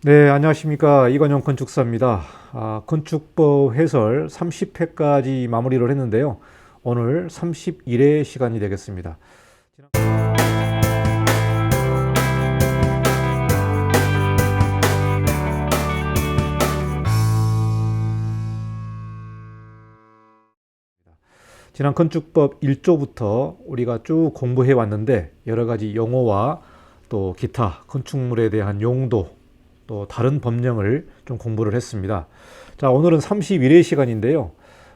네, 안녕하십니까. 이건영 건축사입니다. 건축법 해설 30회까지 마무리를 했는데요. 오늘 31회 시간이 되겠습니다. 지난 건축법 1조부터 우리가 쭉 공부해 왔는데 여러 가지 용어와 또 기타 건축물에 대한 용도 또 다른 법령을 좀 공부를 했습니다. 자, 오늘은 31회 시간인데요.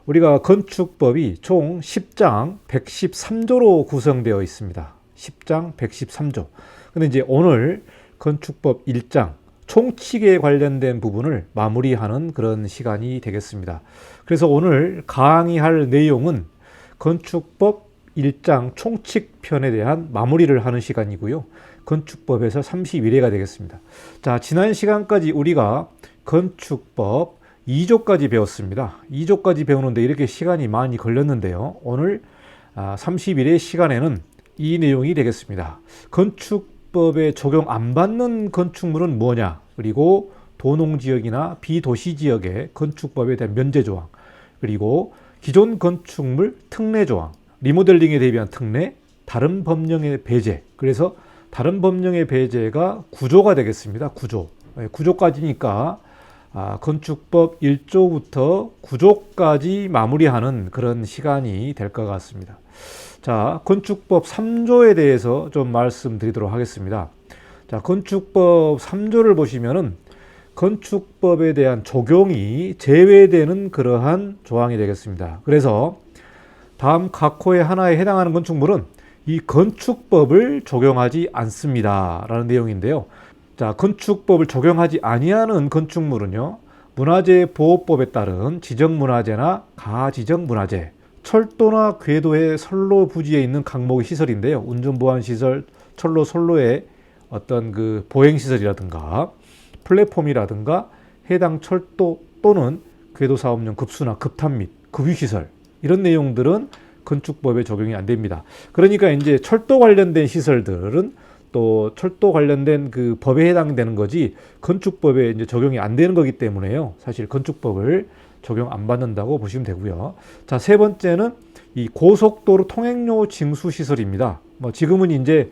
우리가 건축법이 총 10장 113조로 구성되어 있습니다. 10장 113조. 근데 이제 오늘 건축법 1장 총칙에 관련된 부분을 마무리하는 그런 시간이 되겠습니다. 그래서 오늘 강의할 내용은 건축법 1장 총칙편에 대한 마무리를 하는 시간이고요. 건축법에서 31회가 되겠습니다. 자, 지난 시간까지 우리가 건축법 2조까지 배웠습니다. 2조까지 배우는데 이렇게 시간이 많이 걸렸는데요. 오늘 31회 시간에는 이 내용이 되겠습니다. 건축법에 적용 안 받는 건축물은 뭐냐? 그리고 도농지역이나 비도시지역의 건축법에 대한 면제조항, 그리고 기존 건축물 특례조항, 리모델링에 대비한 특례, 다른 법령의 배제. 그래서 다른 법령의 배제가 9조가 되겠습니다. 9조. 9조까지니까 건축법 1조부터 9조까지 마무리하는 그런 시간이 될 것 같습니다. 자, 건축법 3조에 대해서 좀 말씀드리도록 하겠습니다. 자, 건축법 3조를 보시면은 건축법에 대한 적용이 제외되는 그러한 조항이 되겠습니다. 그래서 다음 각 호의 하나에 해당하는 건축물은 이 건축법을 적용하지 않습니다. 라는 내용인데요. 자, 건축법을 적용하지 아니하는 건축물은요, 문화재보호법에 따른 지정문화재나 가지정문화재, 철도나 궤도의 선로 부지에 있는 강목의 시설인데요. 운전보안시설, 철로 선로의 어떤 그 보행시설이라든가 플랫폼이라든가 해당 철도 또는 궤도 사업용 급수나 급탑 및 급유시설, 이런 내용들은 건축법에 적용이 안 됩니다. 그러니까 이제 철도 관련된 시설들은 또 철도 관련된 그 법에 해당되는 거지 건축법에 이제 적용이 안 되는 거기 때문에요. 사실 건축법을 적용 안 받는다고 보시면 되고요. 자, 세 번째는 이 고속도로 통행료 징수 시설입니다. 뭐 지금은 이제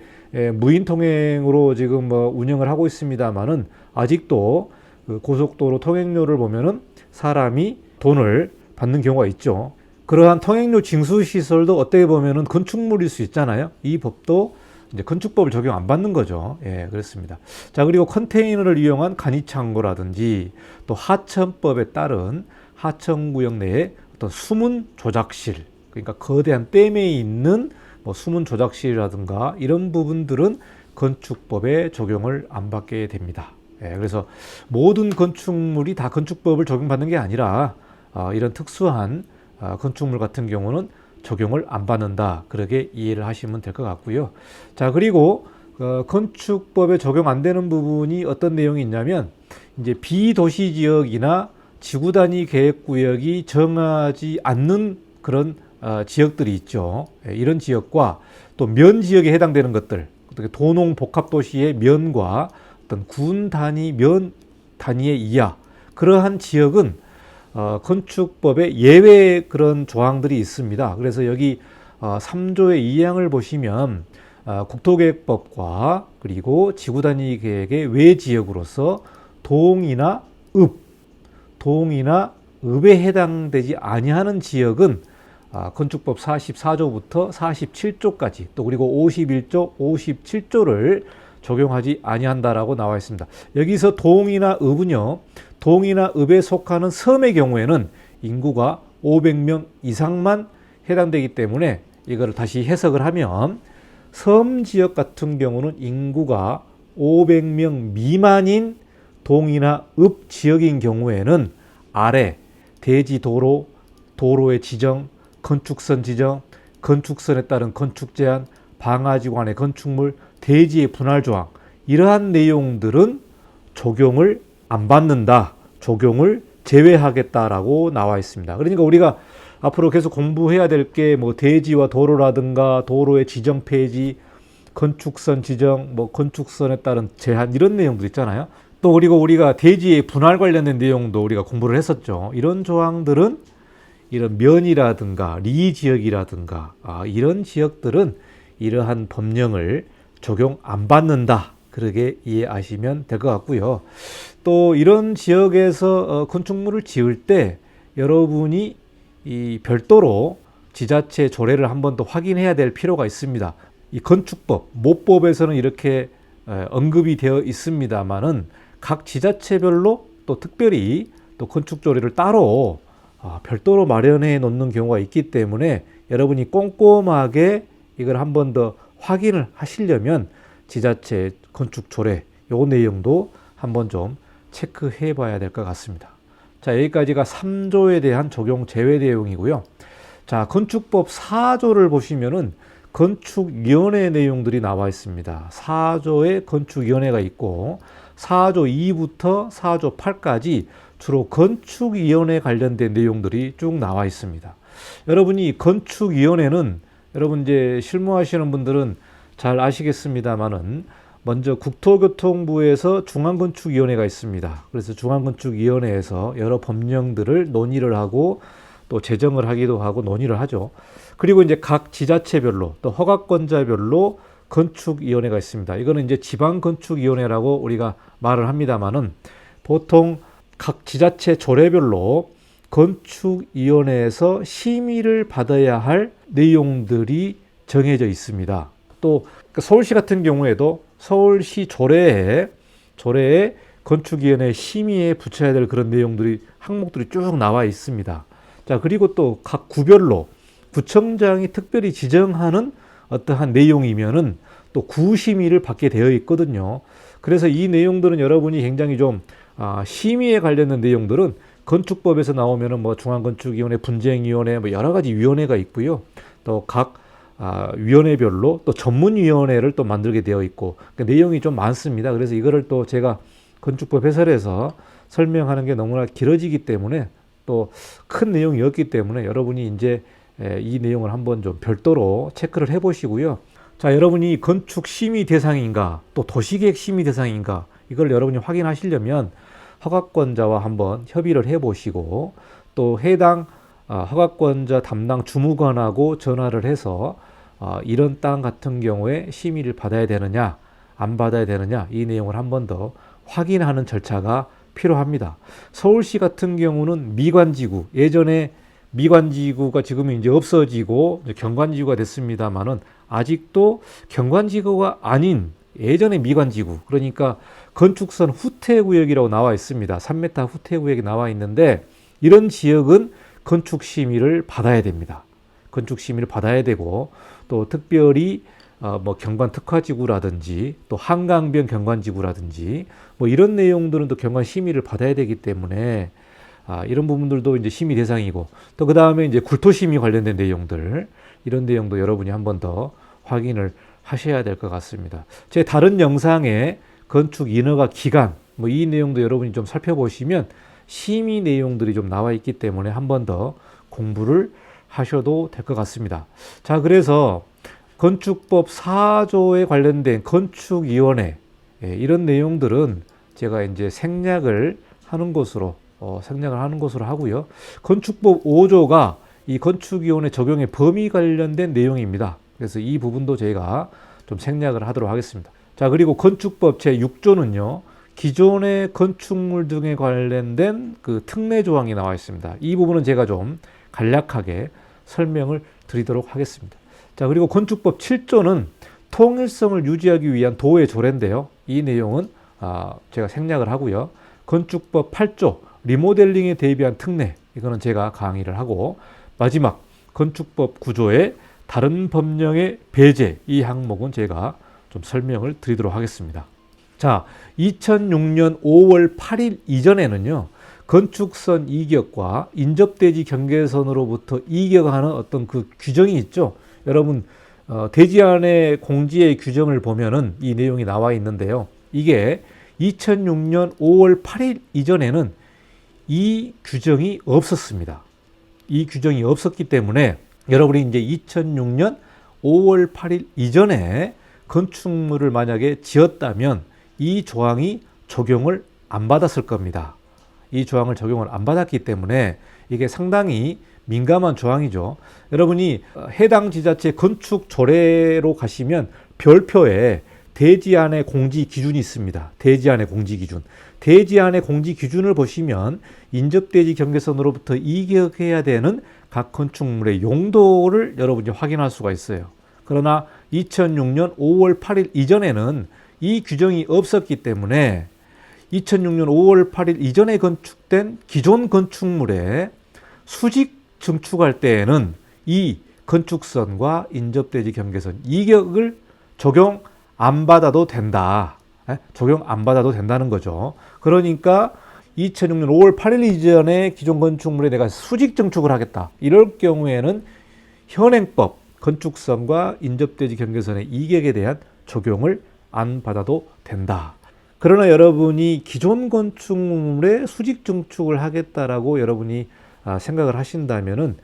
무인 통행으로 지금 뭐 운영을 하고 있습니다만은 아직도 그 고속도로 통행료를 보면은 사람이 돈을 받는 경우가 있죠. 그러한 통행료 징수 시설도 어떻게 보면은 건축물일 수 있잖아요. 이 법도 이제 건축법을 적용 안 받는 거죠. 예, 그렇습니다. 자, 그리고 컨테이너를 이용한 간이창고라든지 또 하천법에 따른 하천구역 내에 어떤 수문 조작실, 그러니까 거대한 댐에 있는 뭐 수문 조작실이라든가 이런 부분들은 건축법에 적용을 안 받게 됩니다. 예, 그래서 모든 건축물이 다 건축법을 적용받는 게 아니라 이런 특수한 건축물 같은 경우는 적용을 안 받는다. 그렇게 이해를 하시면 될 것 같고요. 자, 그리고 건축법에 적용 안 되는 부분이 어떤 내용이 있냐면 이제 비도시 지역이나 지구 단위 계획 구역이 정하지 않는 그런 지역들이 있죠. 이런 지역과 또 면 지역에 해당되는 것들, 도농 복합 도시의 면과 어떤 군 단위 면 단위의 이하, 그러한 지역은 건축법에 예외 그런 조항들이 있습니다. 그래서 여기 3조의 2항을 보시면 국토계획법과 그리고 지구단위 계획의 외지역으로서 동이나 읍에 해당되지 아니하는 지역은 건축법 44조부터 47조까지 또 그리고 51조, 57조를 적용하지 아니한다라고 나와 있습니다. 여기서 동이나 읍은요, 동이나 읍에 속하는 섬의 경우에는 인구가 500명 이상만 해당되기 때문에 이거를 다시 해석을 하면 섬 지역 같은 경우는 인구가 500명 미만인 동이나 읍 지역인 경우에는 아래 대지 도로, 도로의 지정, 건축선 지정, 건축선에 따른 건축 제한, 방화지관의 건축물, 대지의 분할 조항, 이러한 내용들은 적용을 안 받는다, 적용을 제외하겠다라고 나와 있습니다. 그러니까 우리가 앞으로 계속 공부해야 될 게 뭐 대지와 도로라든가 도로의 지정 폐지, 건축선 지정, 뭐 건축선에 따른 제한, 이런 내용들 있잖아요. 또 그리고 우리가 대지의 분할 관련된 내용도 우리가 공부를 했었죠. 이런 조항들은 이런 면이라든가 리 지역이라든가 이런 지역들은 이러한 법령을 적용 안 받는다. 그렇게 이해하시면 될 것 같고요. 또 이런 지역에서 건축물을 지을 때 여러분이 이 별도로 지자체 조례를 한 번 더 확인해야 될 필요가 있습니다. 이 건축법, 모법에서는 이렇게 언급이 되어 있습니다만은 각 지자체별로 또 특별히 또 건축 조례를 따로 별도로 마련해 놓는 경우가 있기 때문에 여러분이 꼼꼼하게 이걸 한 번 더 확인을 하시려면 지자체 건축 조례 요 내용도 한번 좀 체크해 봐야 될 것 같습니다. 자, 여기까지가 3조에 대한 적용 제외 내용이고요. 자, 건축법 4조를 보시면은 건축위원회 내용들이 나와 있습니다. 4조에 건축위원회가 있고 4조 2부터 4조 8까지 주로 건축위원회 관련된 내용들이 쭉 나와 있습니다. 여러분이 건축위원회는 여러분 이제 실무하시는 분들은 잘 아시겠습니다만은 먼저 국토교통부에서 중앙건축위원회가 있습니다. 그래서 중앙건축위원회에서 여러 법령들을 논의를 하고 또 제정을 하기도 하고 논의를 하죠. 그리고 이제 각 지자체별로 또 허가권자별로 건축위원회가 있습니다. 이거는 이제 지방건축위원회라고 우리가 말을 합니다만은 보통 각 지자체 조례별로 건축위원회에서 심의를 받아야 할 내용들이 정해져 있습니다. 또 서울시 같은 경우에도 서울시 조례에 건축위원회 심의에 붙여야 될 그런 내용들이 항목들이 쭉 나와 있습니다. 자, 그리고 또 각 구별로 구청장이 특별히 지정하는 어떠한 내용이면은 또 구심의를 받게 되어 있거든요. 그래서 이 내용들은 여러분이 굉장히 좀 심의에 관련된 내용들은 건축법에서 나오면은 뭐 중앙건축위원회, 분쟁위원회 뭐 여러 가지 위원회가 있고요. 또 각 위원회별로 또 전문위원회를 또 만들게 되어 있고 그러니까 내용이 좀 많습니다. 그래서 이거를 또 제가 건축법 해설에서 설명하는 게 너무나 길어지기 때문에 또 큰 내용이었기 때문에 여러분이 이제 이 내용을 한번 좀 별도로 체크를 해 보시고요. 자, 여러분이 건축 심의 대상인가 또 도시계획 심의 대상인가 이걸 여러분이 확인하시려면 허가권자와 한번 협의를 해 보시고 또 해당 허가권자 담당 주무관하고 전화를 해서 이런 땅 같은 경우에 심의를 받아야 되느냐 안 받아야 되느냐 이 내용을 한 번 더 확인하는 절차가 필요합니다. 서울시 같은 경우는 미관지구, 예전에 미관지구가 지금은 이제 없어지고 경관지구가 됐습니다만은 아직도 경관지구가 아닌 예전의 미관지구, 그러니까 건축선 후퇴구역이라고 나와 있습니다. 3m 후퇴구역이 나와 있는데 이런 지역은 건축심의를 받아야 됩니다. 건축심의를 받아야 되고 또 특별히 뭐 경관특화지구라든지 또 한강변 경관지구라든지 뭐 이런 내용들은 또 경관심의를 받아야 되기 때문에 이런 부분들도 이제 심의 대상이고 또 그 다음에 이제 굴토심의 관련된 내용들 이런 내용도 여러분이 한 번 더 확인을 하셔야 될 것 같습니다. 제 다른 영상에 건축 인허가 기간 뭐 이 내용도 여러분이 좀 살펴보시면 심의 내용들이 좀 나와 있기 때문에 한 번 더 공부를 하셔도 될 것 같습니다. 자, 그래서 건축법 4조에 관련된 건축위원회 이런 내용들은 제가 이제 생략을 하는 것으로 하고요. 건축법 5조가 이 건축위원회 적용의 범위 관련된 내용입니다. 그래서 이 부분도 제가 좀 생략을 하도록 하겠습니다. 자, 그리고 건축법 제6조는요. 기존의 건축물 등에 관련된 그 특례 조항이 나와 있습니다. 이 부분은 제가 좀 간략하게 설명을 드리도록 하겠습니다. 자, 그리고 건축법 7조는 통일성을 유지하기 위한 도의 조례인데요. 이 내용은 제가 생략을 하고요. 건축법 8조 리모델링에 대비한 특례 이거는 제가 강의를 하고 마지막 건축법 9조의 다른 법령의 배제 이 항목은 제가 좀 설명을 드리도록 하겠습니다. 자, 2006년 5월 8일 이전에는요. 건축선 이격과 인접대지 경계선으로부터 이격하는 어떤 그 규정이 있죠. 여러분 대지안의 공지의 규정을 보면은 이 내용이 나와 있는데요. 이게 2006년 5월 8일 이전에는 이 규정이 없었습니다. 이 규정이 없었기 때문에 여러분이 이제 2006년 5월 8일 이전에 건축물을 만약에 지었다면 이 조항이 적용을 안 받았을 겁니다. 이 조항을 적용을 안 받았기 때문에 이게 상당히 민감한 조항이죠. 여러분이 해당 지자체 건축 조례로 가시면 별표에 대지안의 공지 기준이 있습니다. 대지안의 공지 기준. 대지안의 공지 기준을 보시면 인접대지 경계선으로부터 이격해야 되는 각 건축물의 용도를 여러분이 확인할 수가 있어요. 그러나 2006년 5월 8일 이전에는 이 규정이 없었기 때문에 2006년 5월 8일 이전에 건축된 기존 건축물에 수직 증축할 때에는 이 건축선과 인접대지 경계선 이격을 적용 안 받아도 된다. 적용 안 받아도 된다는 거죠. 그러니까 2006년 5월 8일 이전에 기존 건축물에 내가 수직 증축을 하겠다. 이럴 경우에는 현행법 건축선과 인접대지 경계선의 이격에 대한 적용을 안 받아도 된다. 그러나 여러분이 기존 건축물에 수직 증축을 하겠다라고 여러분이 생각을 하신다면은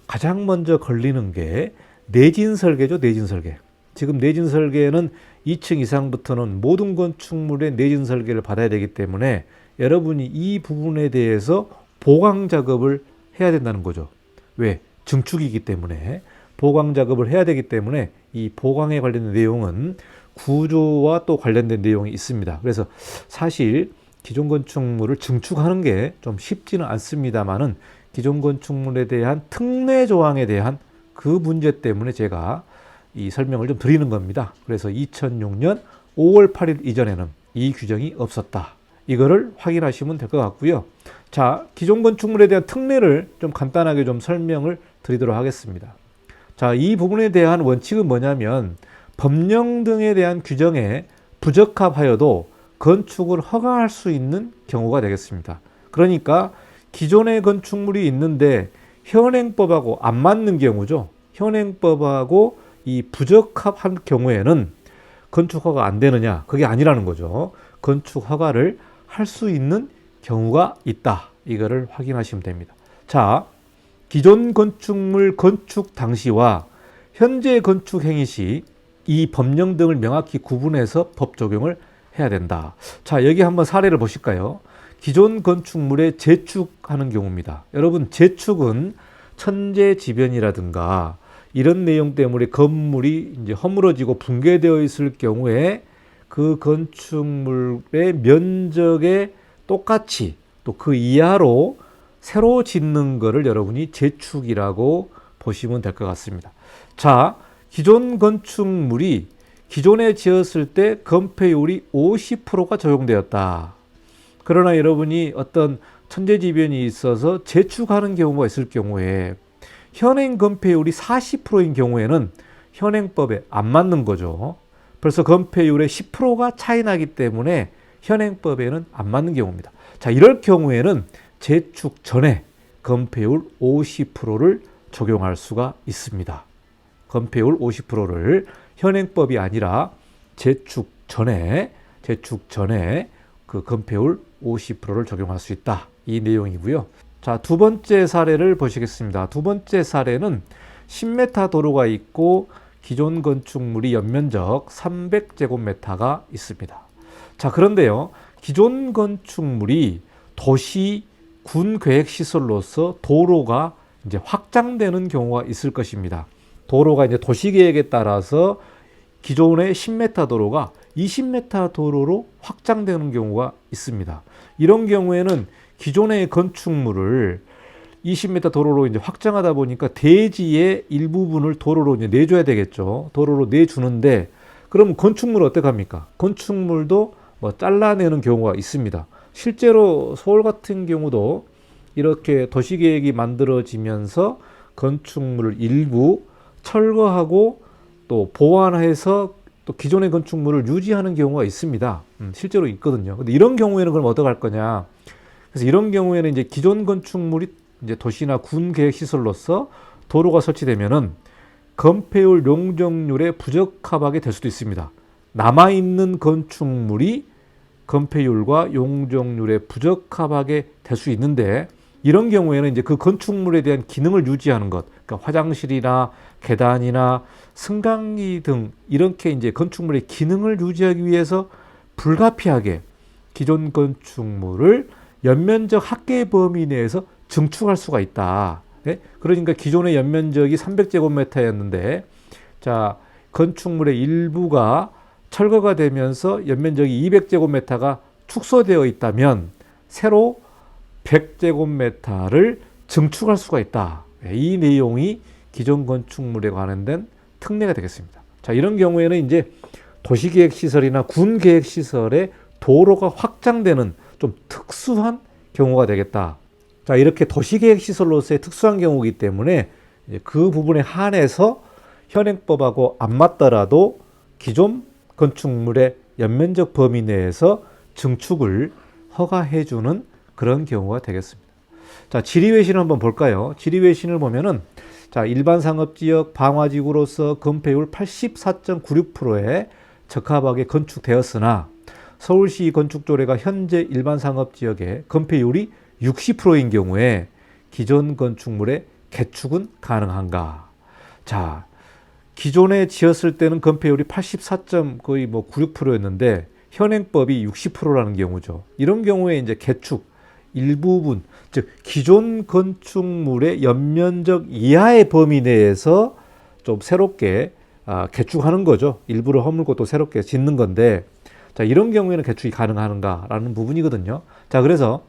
가장 먼저 걸리는 게 내진 설계죠. 내진 설계. 지금 내진 설계는 2층 이상부터는 모든 건축물의 내진 설계를 받아야 되기 때문에 여러분이 이 부분에 대해서 보강 작업을 해야 된다는 거죠. 왜? 증축이기 때문에 보강 작업을 해야 되기 때문에 이 보강에 관련된 내용은 구조와 또 관련된 내용이 있습니다. 그래서 사실 기존 건축물을 증축하는 게 좀 쉽지는 않습니다만은 기존 건축물에 대한 특례 조항에 대한 그 문제 때문에 제가 이 설명을 좀 드리는 겁니다. 그래서 2006년 5월 8일 이전에는 이 규정이 없었다. 이거를 확인하시면 될 것 같고요. 자, 기존 건축물에 대한 특례를 좀 간단하게 좀 설명을 드리도록 하겠습니다. 자, 이 부분에 대한 원칙은 뭐냐면 법령 등에 대한 규정에 부적합하여도 건축을 허가할 수 있는 경우가 되겠습니다. 그러니까 기존의 건축물이 있는데 현행법하고 안 맞는 경우죠. 현행법하고 이 부적합한 경우에는 건축 허가 안 되느냐? 그게 아니라는 거죠. 건축 허가를 할 수 있는 경우가 있다. 이거를 확인하시면 됩니다. 자, 기존 건축물 건축 당시와 현재 건축 행위 시 이 법령 등을 명확히 구분해서 법 적용을 해야 된다. 자, 여기 한번 사례를 보실까요? 기존 건축물에 재축하는 경우입니다. 여러분, 재축은 천재지변이라든가 이런 내용 때문에 건물이 이제 허물어지고 붕괴되어 있을 경우에 그 건축물의 면적에 똑같이 또 그 이하로 새로 짓는 것을 여러분이 재축이라고 보시면 될 것 같습니다. 자, 기존 건축물이 기존에 지었을 때 건폐율이 50%가 적용되었다. 그러나 여러분이 어떤 천재지변이 있어서 재축하는 경우가 있을 경우에 현행 건폐율이 40%인 경우에는 현행법에 안 맞는 거죠. 벌써 건폐율의 10%가 차이 나기 때문에 현행법에는 안 맞는 경우입니다. 자, 이럴 경우에는 재축 전에 건폐율 50%를 적용할 수가 있습니다. 건폐율 50%를 현행법이 아니라 재축 전에 그 건폐율 50%를 적용할 수 있다. 이 내용이고요. 자, 두 번째 사례를 보시겠습니다. 두 번째 사례는 10m 도로가 있고 기존 건축물이 연면적 300제곱미터가 있습니다. 자, 그런데요, 기존 건축물이 도시 군 계획 시설로서 도로가 이제 확장되는 경우가 있을 것입니다. 도로가 이제 도시 계획에 따라서 기존의 10m 도로가 20m 도로로 확장되는 경우가 있습니다. 이런 경우에는 기존의 건축물을 20m 도로로 이제 확장하다 보니까 대지의 일부분을 도로로 이제 내줘야 되겠죠. 도로로 내주는데, 그럼 건축물 어떡합니까? 건축물도 뭐 잘라내는 경우가 있습니다. 실제로 서울 같은 경우도 이렇게 도시계획이 만들어지면서 건축물을 일부 철거하고 또 보완해서 또 기존의 건축물을 유지하는 경우가 있습니다. 실제로 있거든요. 근데 이런 경우에는 그럼 어떡할 거냐? 그래서 이런 경우에는 이제 기존 건축물이 이제 도시나 군 계획 시설로서 도로가 설치되면은 건폐율 용적률에 부적합하게 될 수도 있습니다. 남아있는 건축물이 건폐율과 용적률에 부적합하게 될 수 있는데, 이런 경우에는 이제 그 건축물에 대한 기능을 유지하는 것, 그러니까 화장실이나 계단이나 승강기 등 이렇게 이제 건축물의 기능을 유지하기 위해서 불가피하게 기존 건축물을 연면적 합계 범위 내에서 증축할 수가 있다. 네? 그러니까 기존의 연면적이 300제곱미터였는데 자, 건축물의 일부가 철거가 되면서 연면적이 200제곱미터가 축소되어 있다면 새로 100제곱미터를 증축할 수가 있다. 이 내용이 기존 건축물에 관련된 특례가 되겠습니다. 자, 이런 경우에는 이제 도시계획시설이나 군계획시설의 도로가 확장되는 좀 특수한 경우가 되겠다. 자, 이렇게 도시계획시설로서의 특수한 경우이기 때문에 그 부분에 한해서 현행법하고 안 맞더라도 기존 건축물의 연면적 범위 내에서 증축을 허가해주는 그런 경우가 되겠습니다. 자, 지리외신을 한번 볼까요? 지리외신을 보면은 자, 일반 상업지역 방화지구로서 건폐율 84.96%에 적합하게 건축되었으나 서울시 건축조례가 현재 일반 상업지역의 건폐율이 60%인 경우에 기존 건축물의 개축은 가능한가? 자, 기존에 지었을 때는 건폐율이 84. 거의 96%였는데 현행법이 60%라는 경우죠. 이런 경우에 이제 개축 일부분, 즉 기존 건축물의 연면적 이하의 범위 내에서 좀 새롭게 개축하는 거죠. 일부를 허물고 또 새롭게 짓는 건데, 자, 이런 경우에는 개축이 가능한가라는 부분이거든요. 자, 그래서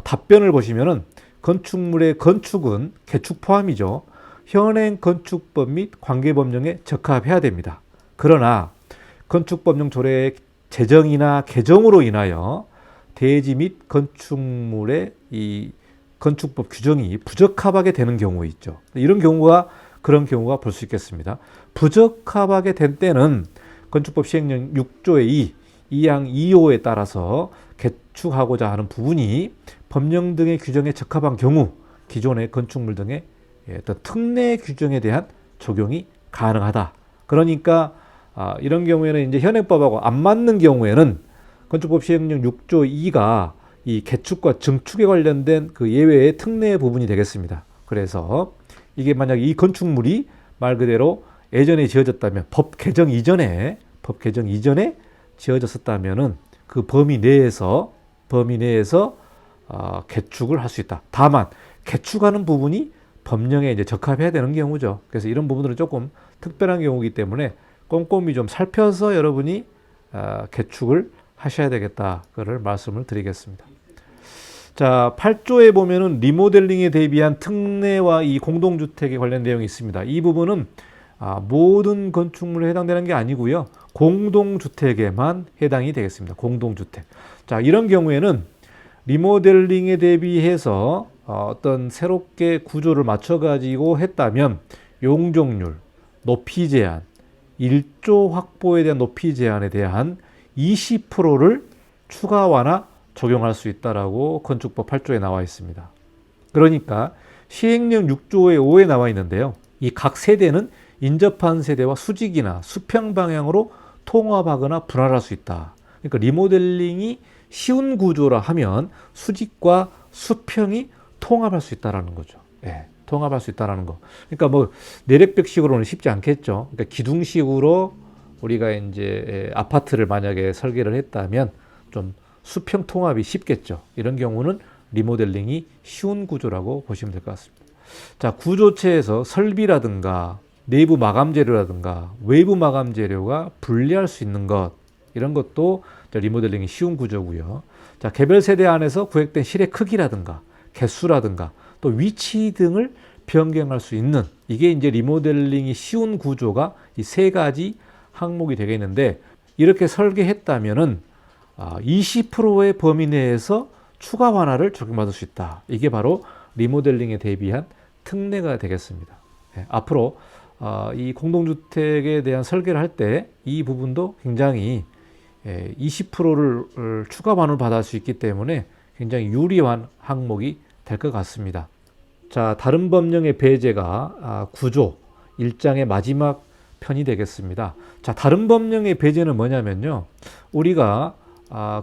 답변을 보시면은 건축물의 건축은 개축 포함이죠. 현행 건축법 및 관계법령에 적합해야 됩니다. 그러나 건축법령 조례의 제정이나 개정으로 인하여 대지 및 건축물의 이 건축법 규정이 부적합하게 되는 경우 있죠. 이런 경우가 그런 경우가 볼 수 있겠습니다. 부적합하게 된 때는 건축법 시행령 6조의 2항 2호에 따라서 개축하고자 하는 부분이 법령 등의 규정에 적합한 경우 기존의 건축물 등의 어떤 특례 규정에 대한 적용이 가능하다. 그러니까 이런 경우에는 이제 현행법하고 안 맞는 경우에는 건축법 시행령 6조 2가 이 개축과 증축에 관련된 그 예외의 특례 부분이 되겠습니다. 그래서 이게 만약 이 건축물이 말 그대로 예전에 지어졌다면 법 개정 이전에 지어졌었다면은 그 범위 내에서 개축을 할 수 있다. 다만 개축하는 부분이 법령에 이제 적합해야 되는 경우죠. 그래서 이런 부분들은 조금 특별한 경우이기 때문에 꼼꼼히 좀 살펴서 여러분이 개축을 하셔야 되겠다. 그걸 말씀을 드리겠습니다. 자, 8조에 보면은 리모델링에 대비한 특례와 이 공동주택에 관련 내용이 있습니다. 이 부분은 모든 건축물에 해당되는 게 아니고요. 공동주택에만 해당이 되겠습니다. 공동주택. 자, 이런 경우에는 리모델링에 대비해서 어떤 새롭게 구조를 맞춰가지고 했다면 용적률, 높이 제한, 일조 확보에 대한 높이 제한에 대한 20%를 추가 완화 적용할 수 있다라고 건축법 8조에 나와 있습니다. 그러니까 시행령 6조의 5에 나와 있는데요. 이 각 세대는 인접한 세대와 수직이나 수평 방향으로 통합하거나 분할할 수 있다. 그러니까 리모델링이 쉬운 구조라 하면 수직과 수평이 통합할 수 있다라는 거죠. 예, 통합할 수 있다라는 거. 그러니까 내력벽식으로는 쉽지 않겠죠. 그러니까 기둥식으로 우리가 이제 아파트를 만약에 설계를 했다면 좀 수평 통합이 쉽겠죠. 이런 경우는 리모델링이 쉬운 구조라고 보시면 될 것 같습니다. 자, 구조체에서 설비라든가 내부 마감 재료라든가 외부 마감 재료가 분리할 수 있는 것, 이런 것도 리모델링이 쉬운 구조고요. 자, 개별 세대 안에서 구획된 실의 크기라든가 개수라든가 또 위치 등을 변경할 수 있는, 이게 이제 리모델링이 쉬운 구조가 이 세 가지 항목이 되겠는데, 이렇게 설계했다면은 20%의 범위 내에서 추가 완화를 적용받을 수 있다. 이게 바로 리모델링에 대비한 특례가 되겠습니다. 앞으로 이 공동주택에 대한 설계를 할 때 이 부분도 굉장히 20%를 추가 완화를 받을 수 있기 때문에 굉장히 유리한 항목이 될 것 같습니다. 자, 다른 법령의 배제가 구조 1장의 마지막 편이 되겠습니다. 자, 다른 법령의 배제는 뭐냐면요. 우리가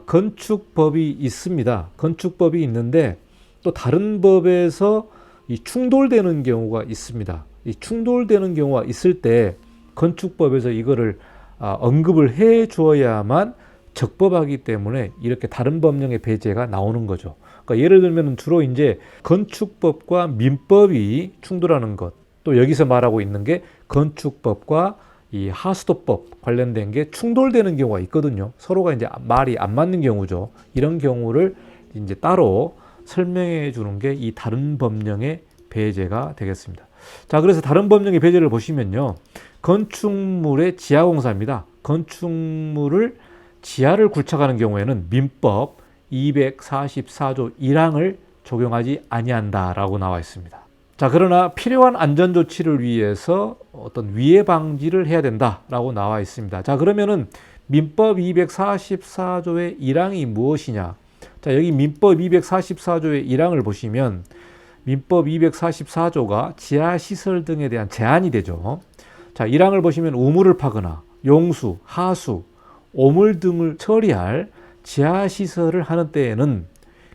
건축법이 있습니다. 건축법이 있는데 또 다른 법에서 이 충돌되는 경우가 있습니다. 이 충돌되는 경우가 있을 때 건축법에서 이거를 언급을 해 주어야만 적법하기 때문에 이렇게 다른 법령의 배제가 나오는 거죠. 그러니까 예를 들면 주로 이제 건축법과 민법이 충돌하는 것, 또 여기서 말하고 있는 게 건축법과 이 하수도법 관련된 게 충돌되는 경우가 있거든요. 서로가 이제 말이 안 맞는 경우죠. 이런 경우를 이제 따로 설명해 주는 게 이 다른 법령의 배제가 되겠습니다. 자, 그래서 다른 법령의 배제를 보시면요. 건축물의 지하공사입니다. 건축물을 지하를 굴착하는 경우에는 민법 244조 1항을 적용하지 아니한다라고 나와 있습니다. 자, 그러나 필요한 안전조치를 위해서 어떤 위해 방지를 해야 된다라고 나와 있습니다. 자, 그러면은 민법 244조의 1항이 무엇이냐? 자, 여기 민법 244조의 1항을 보시면 민법 244조가 지하시설 등에 대한 제한이 되죠. 자, 1항을 보시면 우물을 파거나 용수, 하수, 오물 등을 처리할 지하시설을 하는 때에는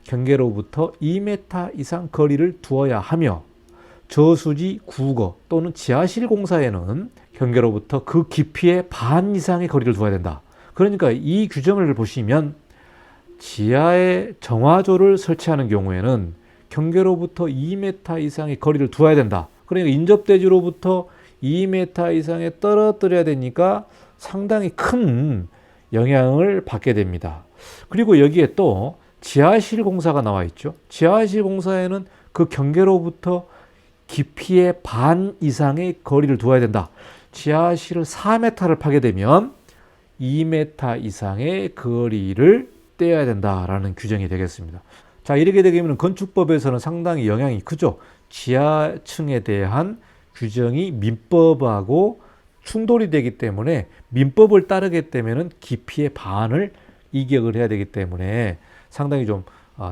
경계로부터 2m 이상 거리를 두어야 하며 저수지, 구거 또는 지하실 공사에는 경계로부터 그 깊이의 반 이상의 거리를 두어야 된다. 그러니까 이 규정을 보시면 지하에 정화조를 설치하는 경우에는 경계로부터 2m 이상의 거리를 두어야 된다. 그러니까 인접대지로부터 2m 이상에 떨어뜨려야 되니까 상당히 큰 영향을 받게 됩니다. 그리고 여기에 또 지하실 공사가 나와 있죠. 지하실 공사에는 그 경계로부터 깊이의 반 이상의 거리를 두어야 된다. 지하실을 4m를 파게 되면 2m 이상의 거리를 떼어야 된다라는 규정이 되겠습니다. 자, 이렇게 되면 건축법에서는 상당히 영향이 크죠. 지하층에 대한 규정이 민법하고 충돌이 되기 때문에 민법을 따르게 되면 깊이의 반을 이격을 해야 되기 때문에 상당히 좀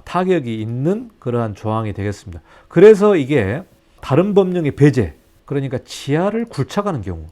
타격이 있는 그러한 조항이 되겠습니다. 그래서 이게 다른 법령의 배제, 그러니까 지하를 굴착하는 경우,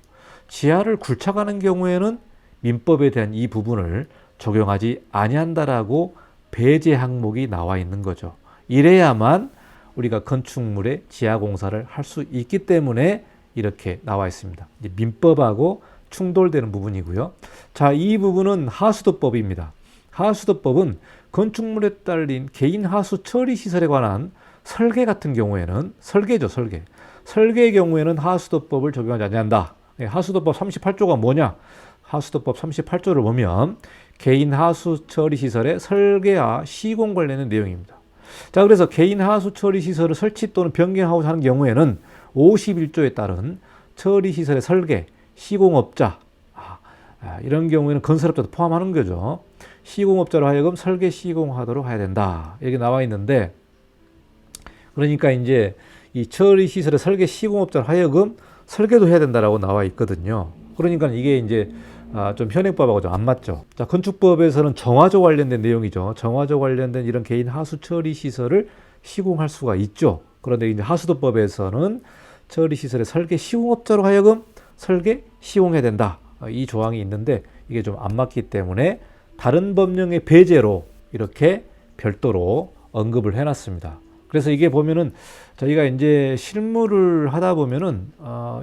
지하를 굴착하는 경우에는 민법에 대한 이 부분을 적용하지 아니한다라고 배제 항목이 나와 있는 거죠. 이래야만 우리가 건축물의 지하 공사를 할 수 있기 때문에 이렇게 나와 있습니다. 이제 민법하고 충돌되는 부분이고요. 자, 이 부분은 하수도법입니다. 하수도법은 건축물에 딸린 개인 하수 처리 시설에 관한 설계 같은 경우에는 설계죠, 설계. 설계의 경우에는 하수도법을 적용하지 아니한다. 하수도법 38조가 뭐냐? 하수도법 38조를 보면 개인 하수 처리 시설의 설계와 시공 관련된 내용입니다. 자, 그래서 개인 하수 처리 시설을 설치 또는 변경하고 하는 경우에는 51조에 따른 처리 시설의 설계, 시공업자, 이런 경우에는 건설업자도 포함하는 거죠. 시공업자로 하여금 설계 시공하도록 해야 된다. 이렇게 나와 있는데, 그러니까 이제 이 처리 시설의 설계 시공업자로 하여금 설계도 해야 된다라고 나와 있거든요. 그러니까 이게 이제 좀 현행법하고 좀 안 맞죠. 자, 건축법에서는 정화조 관련된 내용이죠. 정화조 관련된 이런 개인 하수 처리 시설을 시공할 수가 있죠. 그런데 이제 하수도법에서는 처리 시설의 설계 시공업자로 하여금 설계 시공해야 된다. 이 조항이 있는데 이게 좀 안 맞기 때문에 다른 법령의 배제로 이렇게 별도로 언급을 해놨습니다. 그래서 이게 보면은 저희가 이제 실무를 하다 보면은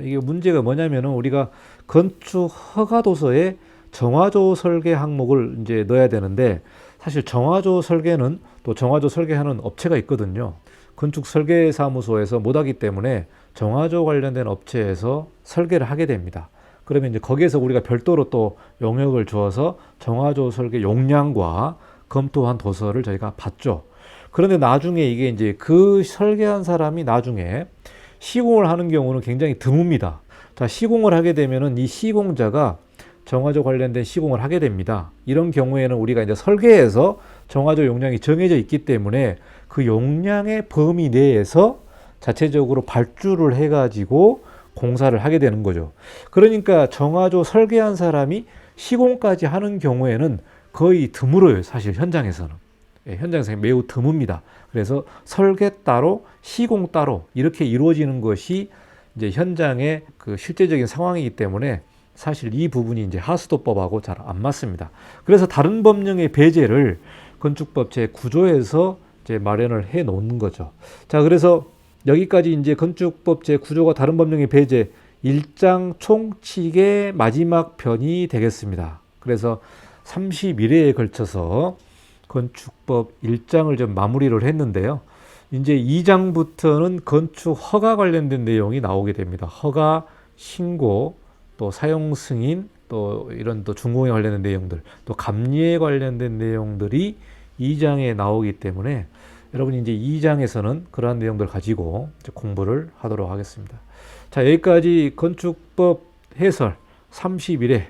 이게 문제가 뭐냐면은 우리가 건축 허가 도서에 정화조 설계 항목을 이제 넣어야 되는데 사실 정화조 설계는 또 정화조 설계하는 업체가 있거든요. 건축 설계 사무소에서 못하기 때문에 정화조 관련된 업체에서 설계를 하게 됩니다. 그러면 이제 거기에서 우리가 별도로 또 용역을 주어서 정화조 설계 용량과 검토한 도서를 저희가 받죠. 그런데 나중에 이게 이제 그 설계한 사람이 나중에 시공을 하는 경우는 굉장히 드뭅니다. 자, 시공을 하게 되면은 이 시공자가 정화조 관련된 시공을 하게 됩니다. 이런 경우에는 우리가 이제 설계에서 정화조 용량이 정해져 있기 때문에 그 용량의 범위 내에서 자체적으로 발주를 해가지고 공사를 하게 되는 거죠. 그러니까 정화조 설계한 사람이 시공까지 하는 경우에는 거의 드물어요. 사실 현장에서는. 현장에서 매우 드뭅니다. 그래서 설계 따로, 시공 따로 이렇게 이루어지는 것이 이제 현장의 그 실제적인 상황이기 때문에 사실 이 부분이 이제 하수도법하고 잘 안 맞습니다. 그래서 다른 법령의 배제를 건축법 제9조에서 이제 마련을 해 놓는 거죠. 자, 그래서 여기까지 이제 건축법 제9조가 다른 법령의 배제 1장 총칙의 마지막 편이 되겠습니다. 그래서 31회에 걸쳐서 건축법 1장을 좀 마무리를 했는데요. 이제 2장부터는 건축 허가 관련된 내용이 나오게 됩니다. 허가, 신고, 또 사용 승인, 또 이런 또 준공에 관련된 내용들, 또 감리에 관련된 내용들이 2장에 나오기 때문에 여러분이 이제 2장에서는 그러한 내용들을 가지고 이제 공부를 하도록 하겠습니다. 자, 여기까지 건축법 해설 31회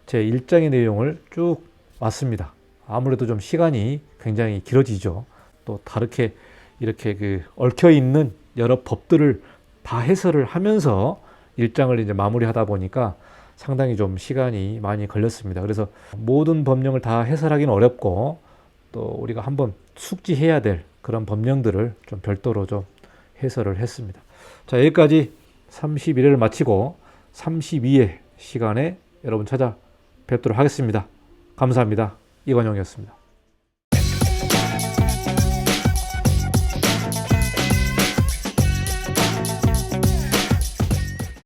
제 1장의 내용을 쭉 왔습니다. 아무래도 좀 시간이 굉장히 길어지죠. 또 다르게 이렇게 그 얽혀 있는 여러 법들을 다 해설을 하면서 1장을 이제 마무리하다 보니까 상당히 좀 시간이 많이 걸렸습니다. 그래서 모든 법령을 다 해설하기는 어렵고 또 우리가 한번 숙지해야 될 그런 법령들을 좀 별도로 좀 해설을 했습니다. 자, 여기까지 31회를 마치고 32회 시간에 여러분 찾아뵙도록 하겠습니다. 감사합니다. 이관용이었습니다.